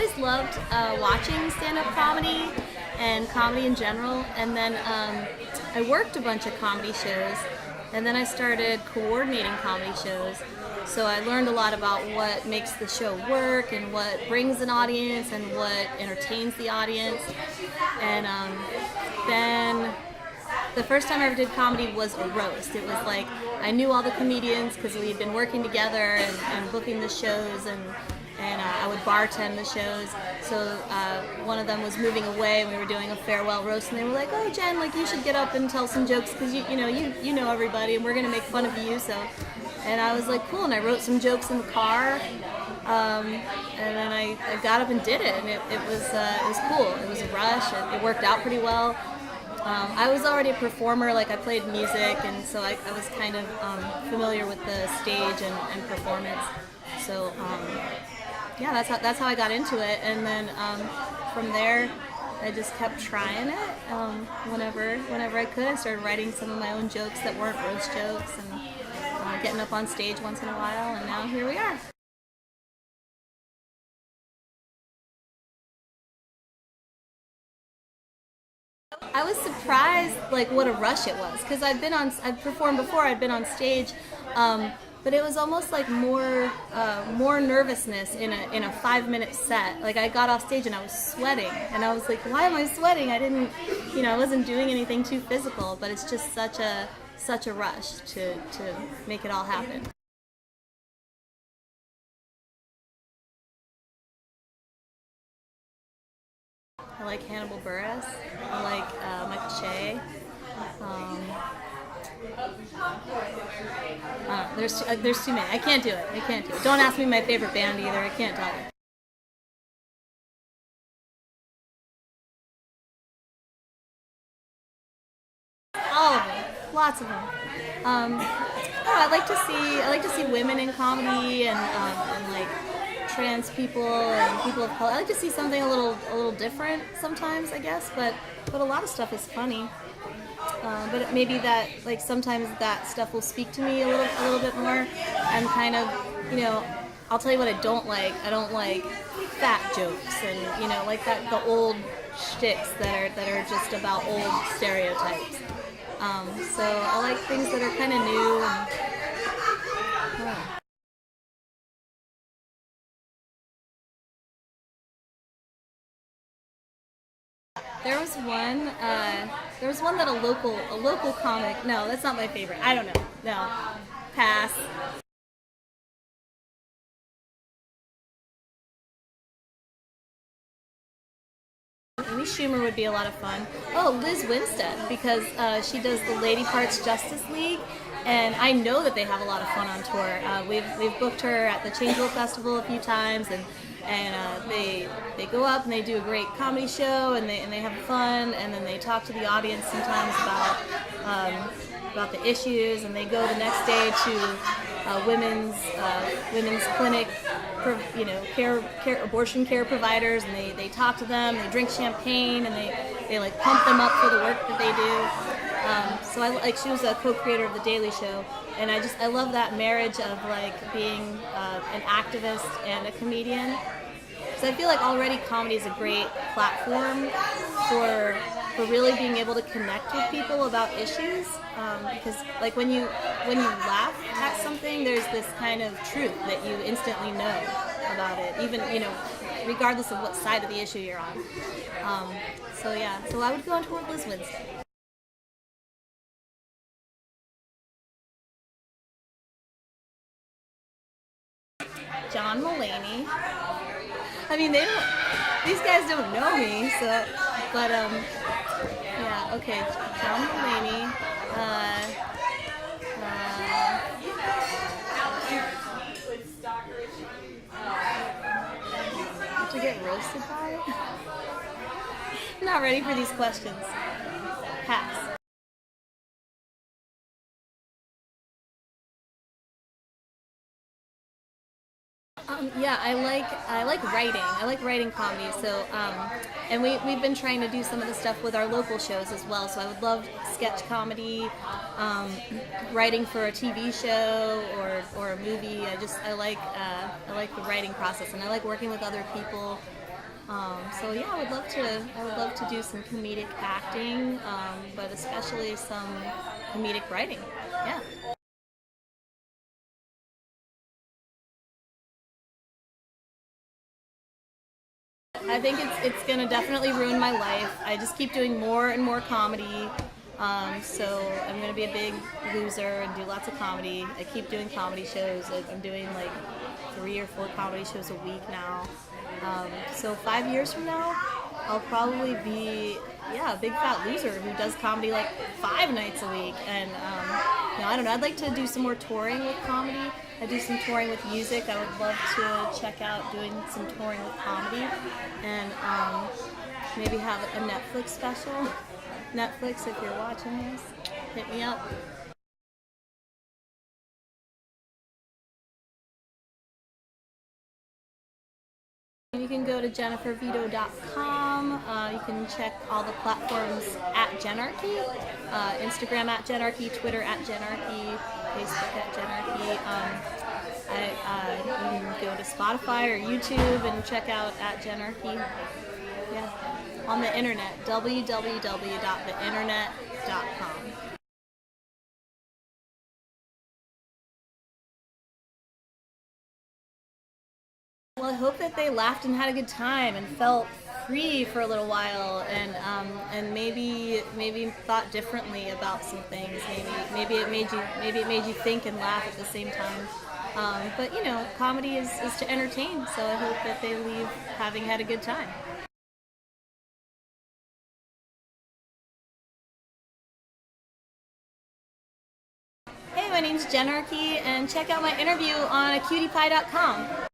always loved watching stand-up comedy and comedy in general, and then I worked a bunch of comedy shows, and then I started coordinating comedy shows. So I learned a lot about what makes the show work and what brings an audience and what entertains the audience. And then the first time I ever did comedy was a roast. It was like I knew all the comedians because we had been working together and booking the shows, and I would bartend the shows. So one of them was moving away, and we were doing a farewell roast, and they were like, "Oh, Jen, like you should get up and tell some jokes because you know everybody, and we're gonna make fun of you." And I was like, "Cool," and I wrote some jokes in the car, and then I got up and did it, and it was cool. It was a rush. It worked out pretty well. I was already a performer, like I played music, and so I was kind of familiar with the stage and performance. So yeah, that's how I got into it, and then from there I just kept trying it. Whenever I could, I started writing some of my own jokes that weren't roast jokes, and getting up on stage once in a while, and now here we are. I was surprised, like, what a rush it was, because I'd performed before, I'd been on stage, but it was almost like more nervousness in a 5-minute set. Like I got off stage and I was sweating, and I was like, why am I sweating? I wasn't doing anything too physical, but it's just such a rush to make it all happen. I like Hannibal Buress. I like Michael Che. There's too many. I can't do it. Don't ask me my favorite band either. I can't tell you. All of them. Lots of them. I like to see women in comedy, and like trans people and people of color. I like to see something a little different sometimes, I guess, but a lot of stuff is funny. But maybe that, like, sometimes that stuff will speak to me a little bit more. I'm kind of, I'll tell you what I don't like. I don't like fat jokes and like the old shticks that are just about old stereotypes. So I like things that are kind of new. There was one that a local comic. No, that's not my favorite. I don't know. No, pass. Amy Schumer would be a lot of fun. Oh, Liz Winstead, because she does the Lady Parts Justice League, and I know that they have a lot of fun on tour. We've booked her at the Changeville Festival a few times, and they go up and they do a great comedy show, and they have fun, and then they talk to the audience sometimes about the issues, and they go the next day to women's clinic, abortion care providers, and they talk to them, they drink champagne, and they like pump them up for the work that they do. So she was a co-creator of The Daily Show, and I love that marriage of like being an activist and a comedian. So I feel like already comedy is a great platform for really being able to connect with people about issues, because like when you laugh at something, there's this kind of truth that you instantly know about it, even regardless of what side of the issue you're on. So I would go on tour with Liz Winstead. John Mulaney. I mean, these guys don't know me, so, but yeah, okay, John Mulaney. To get roasted by it? I'm not ready for these questions. Pass. Yeah, I like writing. I like writing comedy. So, and we've been trying to do some of the stuff with our local shows as well. So I would love sketch comedy, writing for a TV show or a movie. I like the writing process, and I like working with other people. So yeah, I would love to do some comedic acting, but especially some comedic writing. Yeah. I think it's gonna definitely ruin my life. I just keep doing more and more comedy. So I'm gonna be a big loser and do lots of comedy. I keep doing comedy shows. I'm doing like 3 or 4 comedy shows a week now. So 5 years from now, I'll probably be a big fat loser who does comedy like 5 nights a week. And I don't know. I'd like to do some more touring with comedy. I do some touring with music. I would love to check out doing some touring with comedy, and maybe have a Netflix special. Netflix, if you're watching this, hit me up. You can go to jennifervito.com. You can check all the platforms at Genarchy. Instagram at Genarchy, Twitter at Genarchy, Facebook at Genarchy. You can go to Spotify or YouTube and check out at Genarchy. Yeah. On the internet, www.theinternet.com. Well, I hope that they laughed and had a good time and felt free for a little while, and maybe thought differently about some things. Maybe it made you think and laugh at the same time. But comedy is to entertain, so I hope that they leave having had a good time. Hey, my name's Jenarchy, and check out my interview on acutiepie.com.